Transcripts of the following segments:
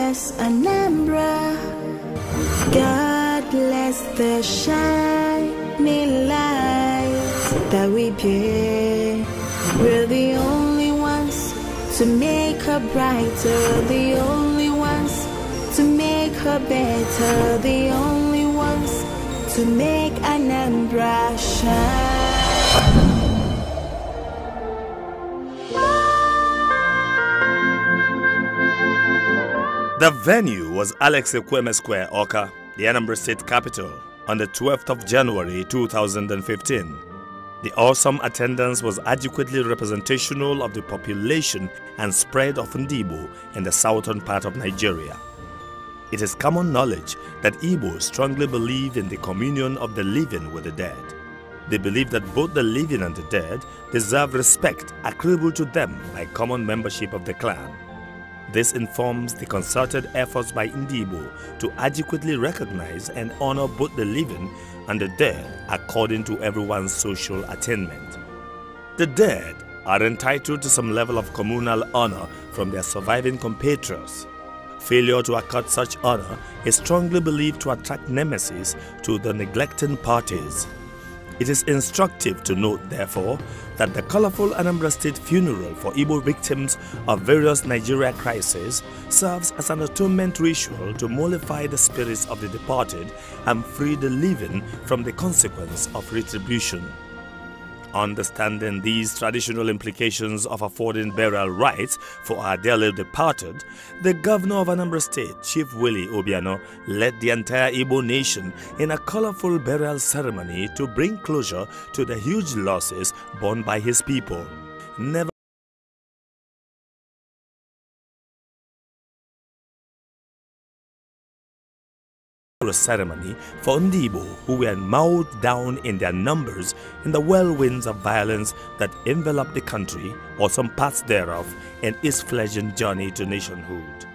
bless Anambra. God bless the shining light that we bear. We're the only ones to make her brighter, the only ones to make her better, the only ones to make Anambra shine. The venue was Alex Ekweme Square, Awka, the Anambra State capital, on the 12th of January 2015. The awesome attendance was adequately representational of the population and spread of Ndibo in the southern part of Nigeria. It is common knowledge that Igbos strongly believe in the communion of the living with the dead. They believe that both the living and the dead deserve respect accruable to them by common membership of the clan. This informs the concerted efforts by Ndibo to adequately recognize and honor both the living and the dead according to everyone's social attainment. The dead are entitled to some level of communal honor from their surviving compatriots. Failure to accord such honor is strongly believed to attract nemesis to the neglecting parties. It is instructive to note, therefore, that the colorful Anambra State funeral for Igbo victims of various Nigeria crises serves as an atonement ritual to mollify the spirits of the departed and free the living from the consequence of retribution. Understanding these traditional implications of affording burial rights for our dearly departed, the governor of Anambra State, Chief Willie Obiano, led the entire Igbo nation in a colorful burial ceremony to bring closure to the huge losses borne by his people. Never ceremony for Ndibo, who were mowed down in their numbers in the whirlwinds of violence that enveloped the country or some parts thereof in its fledgling journey to nationhood.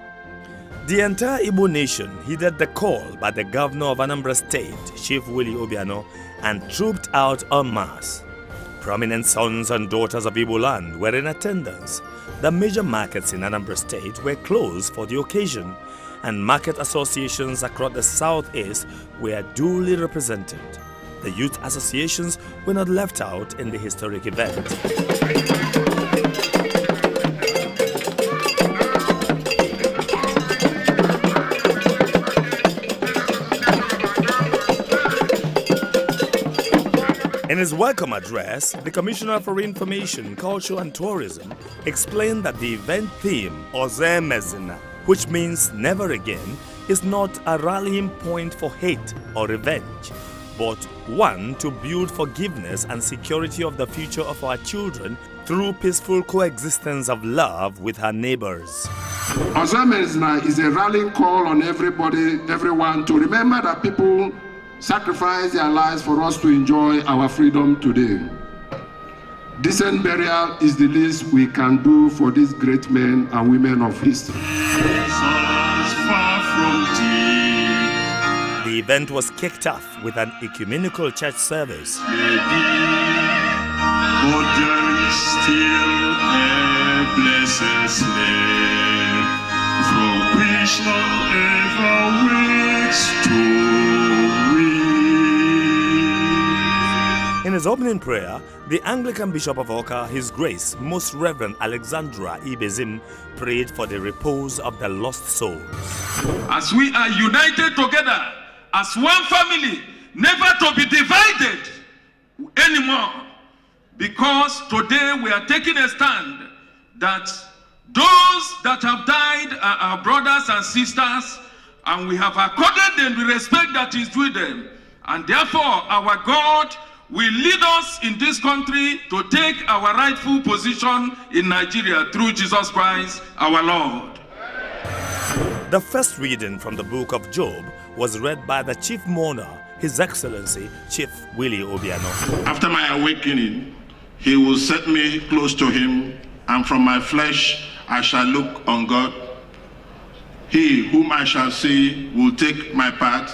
The entire Igbo nation heeded the call by the governor of Anambra State, Chief Willie Obiano, and trooped out en masse. Prominent sons and daughters of Igbo land were in attendance. The major markets in Anambra State were closed for the occasion, and market associations across the southeast were duly represented. The youth associations were not left out in the historic event. In his welcome address, the Commissioner for Information, Culture and Tourism explained that the event theme, OZOEMEZINA, which means never again, is not a rallying point for hate or revenge, but one to build forgiveness and security of the future of our children through peaceful coexistence of love with our neighbors. OZOEMEZINA is a rallying call on everyone to remember that people sacrifice their lives for us to enjoy our freedom today. Decent burial is the least we can do for these great men and women of history. The event was kicked off with an ecumenical church service. But there is still a blessed slave from which none ever wakes to weep. In his opening prayer, the Anglican Bishop of Awka, His Grace, Most Reverend Alexandra Ibezim, prayed for the repose of the lost souls. As we are united together as one family, never to be divided anymore, because today we are taking a stand that those that have died are our brothers and sisters, and we have accorded them the respect that is due them, and therefore our God will lead us in this country to take our rightful position in Nigeria through Jesus Christ our Lord. The first reading from the book of Job was read by the chief mourner, His Excellency Chief Willie Obiano. After my awakening, he will set me close to him, and from my flesh I shall look on God. He whom I shall see will take my part.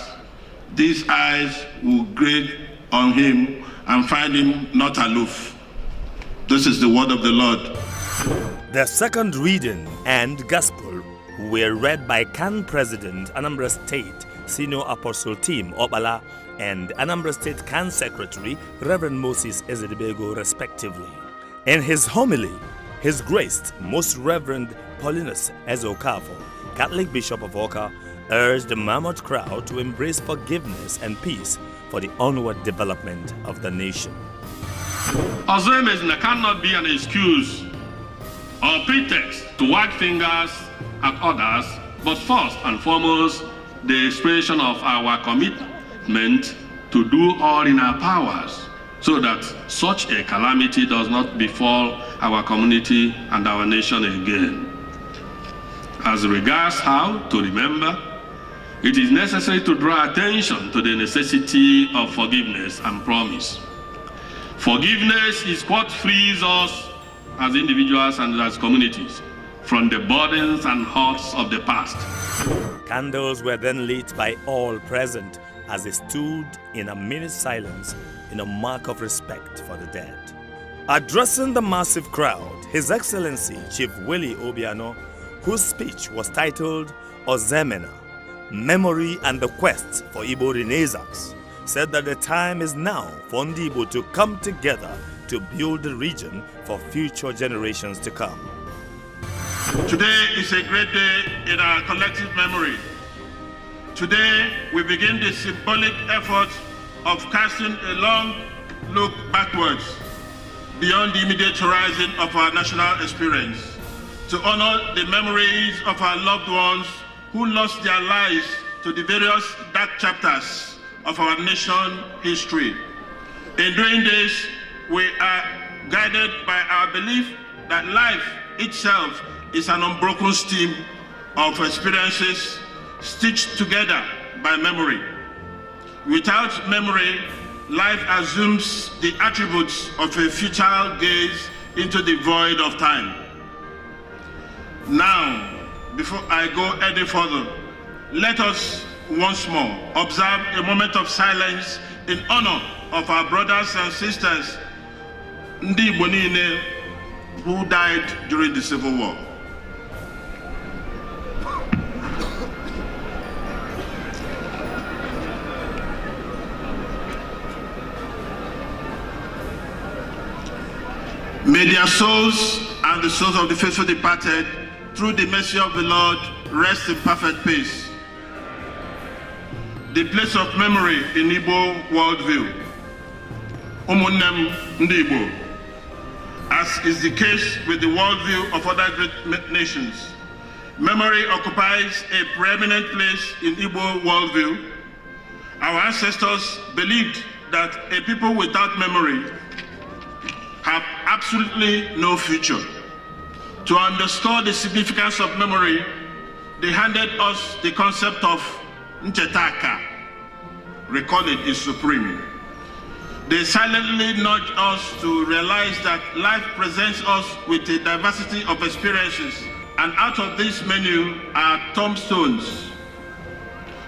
These eyes will gaze on him and find him not aloof. This is the word of the Lord. The second reading and gospel were read by CAN President, Anambra State Senior Apostle Team Obala, and Anambra State CAN Secretary Reverend Moses Ezedibego, respectively. In his homily, His Grace Most Reverend Paulinus Ezokafo, Catholic Bishop of Awka, urged the mammoth crowd to embrace forgiveness and peace for the onward development of the nation. OZOEMEZINA cannot be an excuse or pretext to wag fingers at others, but first and foremost, the expression of our commitment to do all in our powers so that such a calamity does not befall our community and our nation again. As regards how to remember, it is necessary to draw attention to the necessity of forgiveness and promise. Forgiveness is what frees us as individuals and as communities from the burdens and hurts of the past. Candles were then lit by all present as they stood in a minute's silence in a mark of respect for the dead. Addressing the massive crowd, His Excellency Chief Willie Obiano, whose speech was titled OZOEMEZINA, Memory and the Quest for Igbo Renaissance, said that the time is now for Ndi Igbo to come together to build the region for future generations to come. Today is a great day in our collective memory. Today, we begin the symbolic effort of casting a long look backwards beyond the immediate horizon of our national experience to honor the memories of our loved ones who lost their lives to the various dark chapters of our nation history. In doing this, we are guided by our belief that life itself is an unbroken stream of experiences stitched together by memory. Without memory, life assumes the attributes of a futile gaze into the void of time. Now, before I go any further, let us once more observe a moment of silence in honor of our brothers and sisters Ndi Igbo niile who died during the Civil War. May their souls and the souls of the faithful departed, through the mercy of the Lord, rest in perfect peace. The place of memory in Igbo worldview. Umunnem Ndi Igbo. As is the case with the worldview of other great nations, memory occupies a preeminent place in Igbo worldview. Our ancestors believed that a people without memory have absolutely no future. To underscore the significance of memory, they handed us the concept of Nchetaka. Recording is supreme. They silently nudge us to realize that life presents us with a diversity of experiences, and out of this menu are tombstones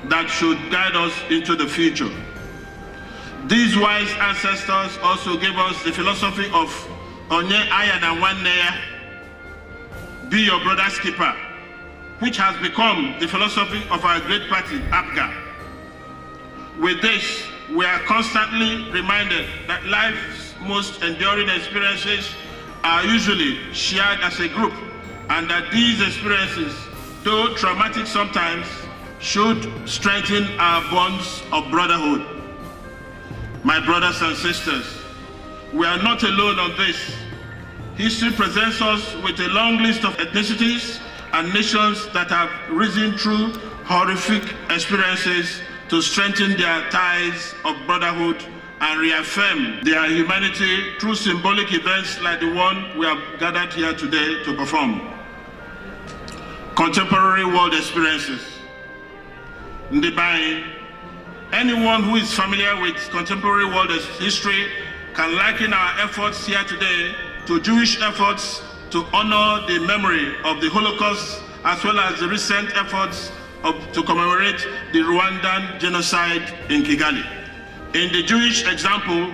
that should guide us into the future. These wise ancestors also gave us the philosophy of Onye Aya na Nwanne, be your brother's keeper, which has become the philosophy of our great party, APGA. With this, we are constantly reminded that life's most enduring experiences are usually shared as a group, and that these experiences, though traumatic sometimes, should strengthen our bonds of brotherhood. My brothers and sisters, we are not alone on this. History presents us with a long list of ethnicities and nations that have risen through horrific experiences to strengthen their ties of brotherhood and reaffirm their humanity through symbolic events like the one we have gathered here today to perform. Contemporary world experiences. Ndibai, anyone who is familiar with contemporary world history can liken our efforts here today to Jewish efforts to honor the memory of the Holocaust, as well as the recent efforts to commemorate the Rwandan genocide in Kigali. In the Jewish example,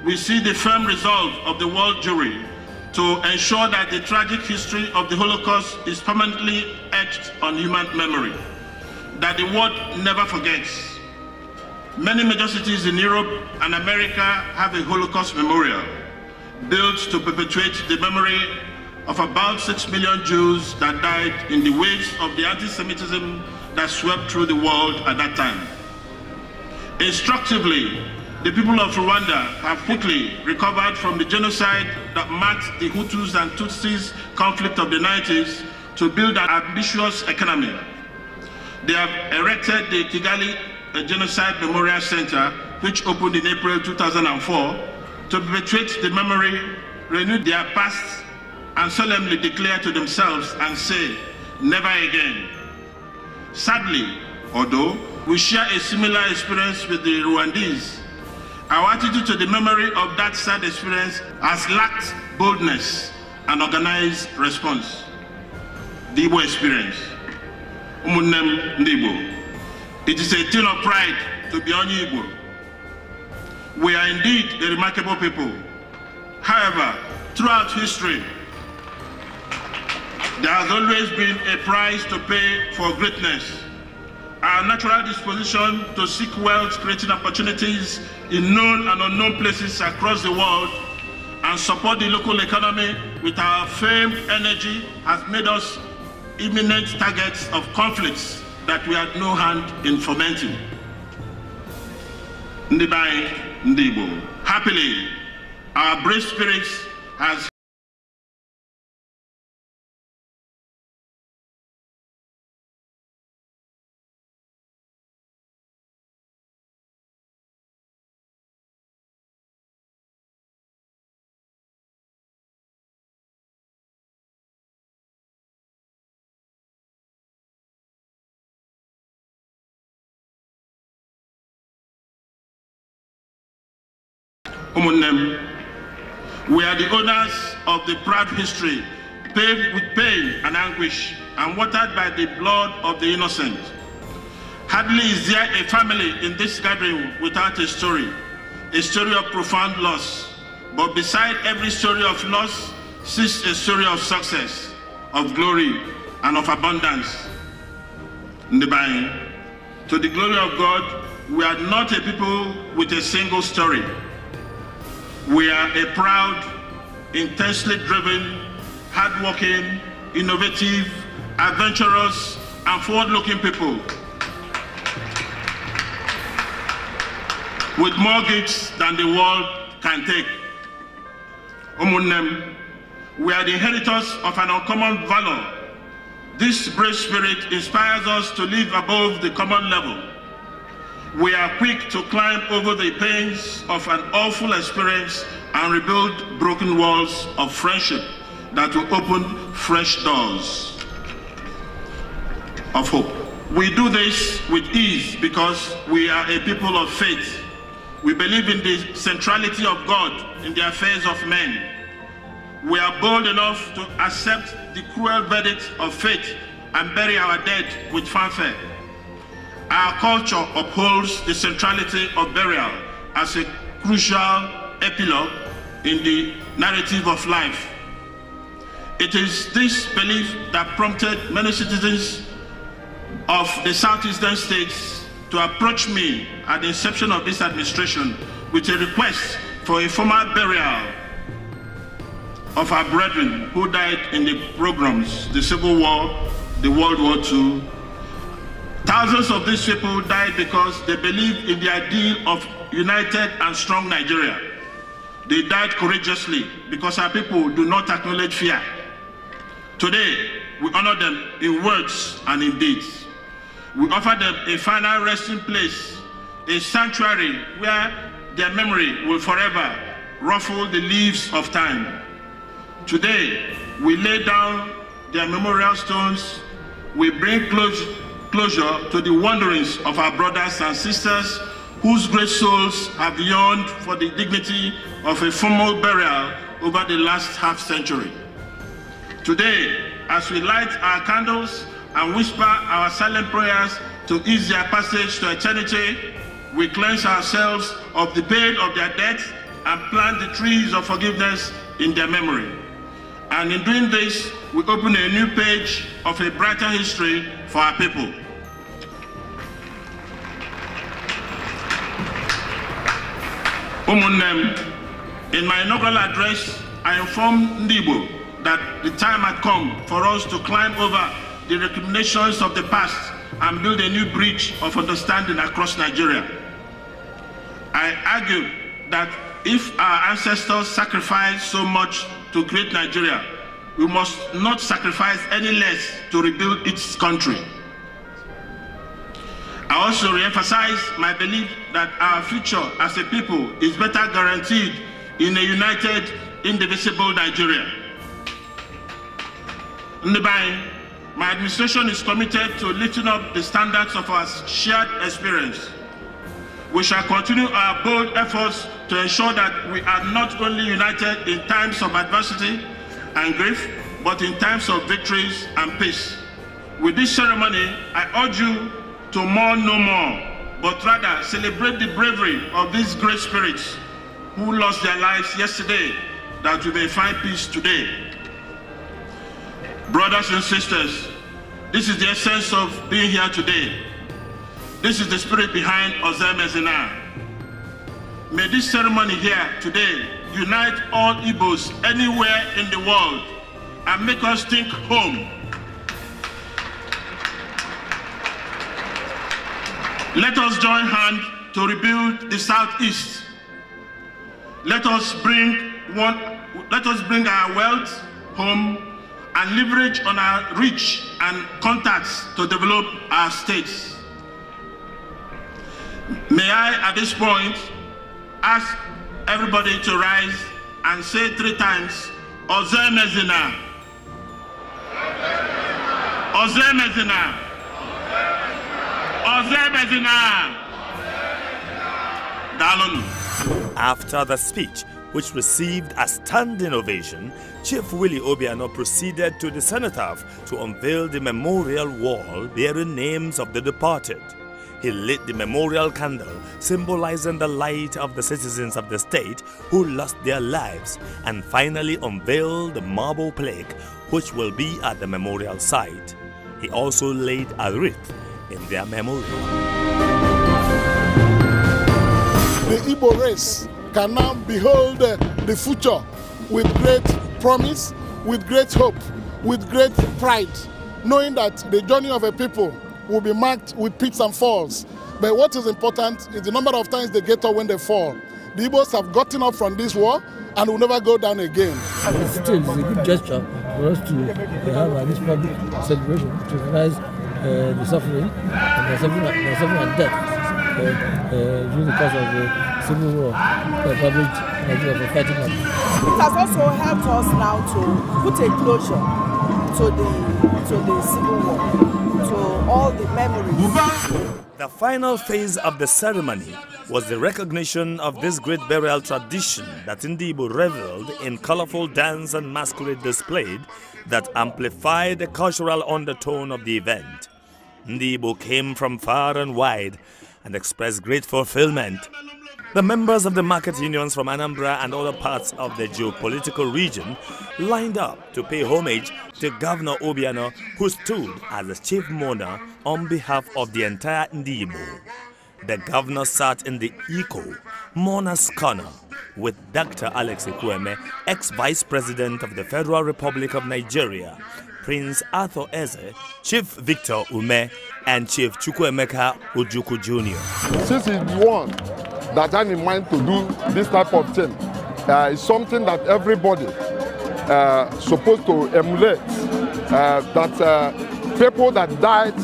we see the firm resolve of the world Jewry to ensure that the tragic history of the Holocaust is permanently etched on human memory, that the world never forgets. Many major cities in Europe and America have a Holocaust memorial built to perpetuate the memory of about 6 million Jews that died in the waves of the anti-Semitism that swept through the world at that time. Instructively, the people of Rwanda have quickly recovered from the genocide that marked the Hutus and Tutsis conflict of the 90s to build an ambitious economy. They have erected the Kigali Genocide Memorial Center, which opened in April 2004, to perpetuate the memory, renew their past, and solemnly declare to themselves and say, never again. Sadly, although we share a similar experience with the Rwandese, our attitude to the memory of that sad experience has lacked boldness and organized response. The Igbo experience. Umunnem Ndibo. It is a thing of pride to be onye Igbo. We are indeed a remarkable people. However, throughout history, there has always been a price to pay for greatness. Our natural disposition to seek wealth, creating opportunities in known and unknown places across the world, and support the local economy with our famed energy has made us imminent targets of conflicts that we had no hand in fomenting. Ndibai Ndibo. Happily, our brave spirits has we are the owners of the proud history, paved with pain and anguish, and watered by the blood of the innocent. Hardly is there a family in this gathering without a story of profound loss. But beside every story of loss sits a story of success, of glory, and of abundance. Ndibai, to the glory of God, we are not a people with a single story. We are a proud, intensely driven, hardworking, innovative, adventurous, and forward-looking people with more gifts than the world can take. Umunnem, we are the inheritors of an uncommon valor. This brave spirit inspires us to live above the common level. We are quick to climb over the pains of an awful experience and rebuild broken walls of friendship that will open fresh doors of hope. We do this with ease because we are a people of faith. We believe in the centrality of God in the affairs of men. We are bold enough to accept the cruel verdict of fate and bury our dead with fanfare. Our culture upholds the centrality of burial as a crucial epilogue in the narrative of life. It is this belief that prompted many citizens of the southeastern states to approach me at the inception of this administration with a request for a formal burial of our brethren who died in the pogroms, the Civil War, the World War II. Thousands of these people died because they believed in the ideal of united and strong Nigeria. They died courageously because our people do not acknowledge fear. Today, we honor them in words and in deeds. We offer them a final resting place, a sanctuary where their memory will forever ruffle the leaves of time. Today, we lay down their memorial stones. We bring closure to the wanderings of our brothers and sisters whose great souls have yearned for the dignity of a formal burial over the last half-century. Today, as we light our candles and whisper our silent prayers to ease their passage to eternity, we cleanse ourselves of the pain of their death and plant the trees of forgiveness in their memory. And in doing this, we open a new page of a brighter history for our people. In my inaugural address, I informed Ndibo that the time had come for us to climb over the recriminations of the past and build a new bridge of understanding across Nigeria. I argue that if our ancestors sacrificed so much to create Nigeria, we must not sacrifice any less to rebuild its country. I also re-emphasize my belief that our future as a people is better guaranteed in a united, indivisible Nigeria. Ndebai, my administration is committed to lifting up the standards of our shared experience. We shall continue our bold efforts to ensure that we are not only united in times of adversity and grief, but in times of victories and peace. With this ceremony, I urge you to mourn no more, but rather celebrate the bravery of these great spirits who lost their lives yesterday, that we may find peace today. Brothers and sisters, this is the essence of being here today. This is the spirit behind OZOEMEZINA. May this ceremony here today unite all Igbos anywhere in the world and make us think home. Let us join hands to rebuild the Southeast. Let us bring our wealth home and leverage on our reach and contacts to develop our states. May I, at this point, ask everybody to rise and say 3 times, OZOEMEZINA. OZOEMEZINA. OZOEMEZINA. Dalonu. After the speech, which received a standing ovation, Chief Willie Obiano proceeded to the cenotaph to unveil the memorial wall bearing names of the departed. He lit the memorial candle, symbolizing the light of the citizens of the state who lost their lives, and finally unveiled the marble plaque which will be at the memorial site. He also laid a wreath in their memorial. The Igbo race can now behold the future with great promise, with great hope, with great pride, knowing that the journey of a people will be marked with peaks and falls. But what is important is the number of times they get up when they fall. The Igbos have gotten up from this war and will never go down again. Still, it's a good gesture for us to have this public celebration to recognize the suffering and death during the course of the Civil War that Nigeria for fighting on. It has also helped us now to put a closure to the Civil War, to all the memories. The final phase of the ceremony was the recognition of this great burial tradition that Ndibo reveled in colorful dance and masquerade displayed that amplified the cultural undertone of the event. Ndibo came from far and wide and expressed great fulfillment. The members of the market unions from Anambra and other parts of the geopolitical region lined up to pay homage to Governor Obiano, who stood as the chief mourner on behalf of the entire Ndibo. The governor sat in the Eco Mourner's Corner with Dr. Alex Ekwueme, ex-vice president of the Federal Republic of Nigeria, Prince Arthur Eze, Chief Victor Ume, and Chief Chukwuemeka Ojukwu Jr. Since he's the one that had in mind to do this type of thing, it's something that everybody supposed to emulate. That people that died,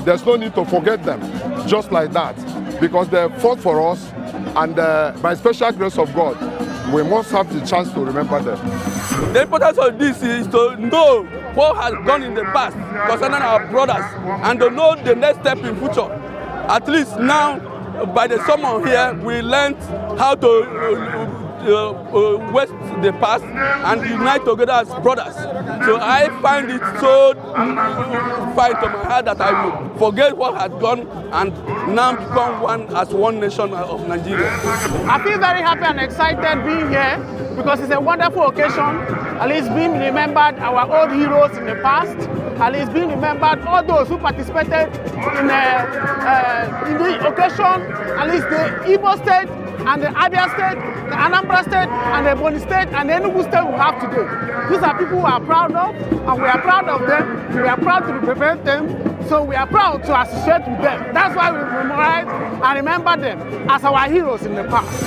there's no need to forget them, just like that, because they fought for us, and by special grace of God, we must have the chance to remember them. The importance of this is to know what has gone in the past concerning our brothers and to know the next step in future. At least now, by the sermon here, we learned how to waste the past and unite together as brothers. So I find it so fine to my heart that I will forget what had gone and now become one as one nation of Nigeria. I feel very happy and excited being here because it's a wonderful occasion. At least being remembered our old heroes in the past. At least being remembered all those who participated in the occasion. At least the Igbo state and the Abia state, the Anambra state and the Ebonyi state and the Enugu state we have today. These are people we are proud of, and we are proud of them. We are proud to represent them. So we are proud to associate with them. That's why we memorize and remember them as our heroes in the past.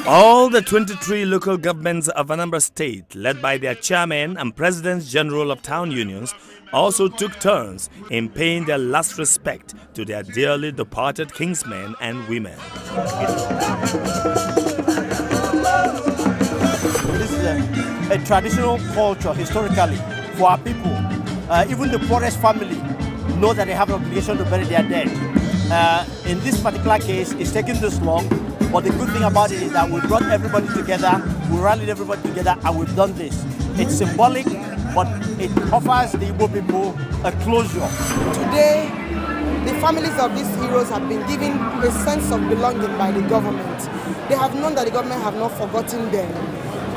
All the 23 local governments of Anambra State, led by their chairmen and presidents general of town unions, also took turns in paying their last respect to their dearly departed kingsmen and women. This is a traditional culture historically for our people. Even the poorest family know that they have an obligation to bury their dead. In this particular case, it's taken this long, but the good thing about it is that we brought everybody together, we rallied everybody together, and we've done this. It's symbolic, but it offers the Igbo people a closure. Today, the families of these heroes have been given a sense of belonging by the government. They have known that the government have not forgotten them,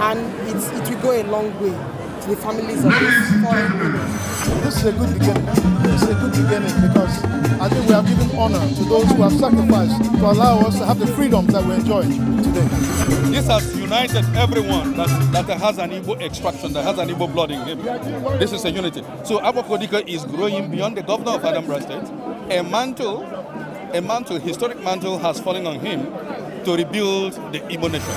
and it will go a long way to the families of these foreign heroes. This is a good beginning. This is a good beginning because I think we have given honor to those who have sacrificed to allow us to have the freedoms that we enjoy today. This has united everyone that has an Igbo extraction, that has an Igbo blood in him. This is a unity. So Abba Kodika is growing beyond the governor of Anambra State. A mantle, historic mantle has fallen on him to rebuild the Igbo nation.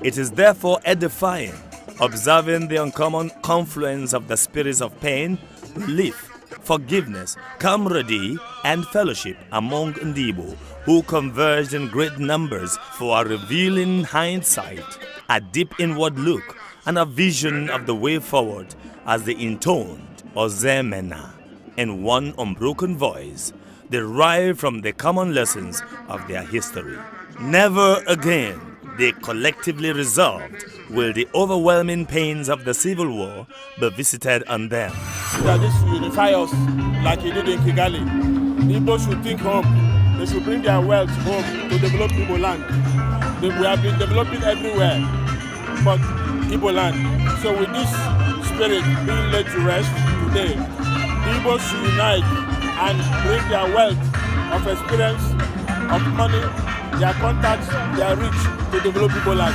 It is therefore edifying, observing the uncommon confluence of the spirits of pain, relief, forgiveness, camaraderie, and fellowship among Ndibo, who converged in great numbers for a revealing hindsight, a deep inward look, and a vision of the way forward as they intoned OZOEMEZINA in one unbroken voice, derived from the common lessons of their history. Never again, they collectively resolved, will the overwhelming pains of the civil war be visited on them. That this will unify us like he did in Kigali. The Igbo should think home. They should bring their wealth home to develop Igbo land. We have been developing everywhere, but Igbo land. So with this spirit being laid to rest today, the Igbo should unite and bring their wealth of experience, of money, their contacts, their reach to develop Igbo land.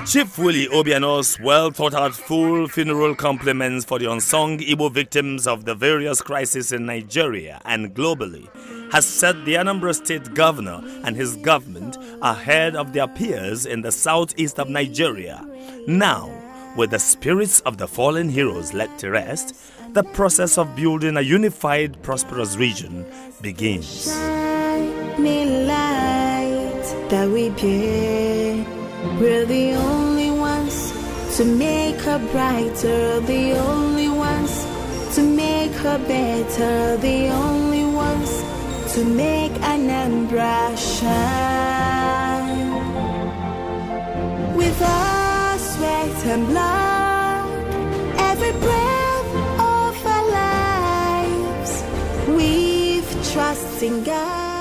Chief Willie Obiano's well-thought-out full funeral compliments for the unsung Igbo victims of the various crises in Nigeria and globally has set the Anambra State Governor and his government ahead of their peers in the southeast of Nigeria. Now, with the spirits of the fallen heroes laid to rest, the process of building a unified, prosperous region begins. That we bear, we're the only ones to make her brighter, the only ones to make her better, the only ones to make Anambra shine. With our sweat and blood, every breath of our lives, we've trust in God.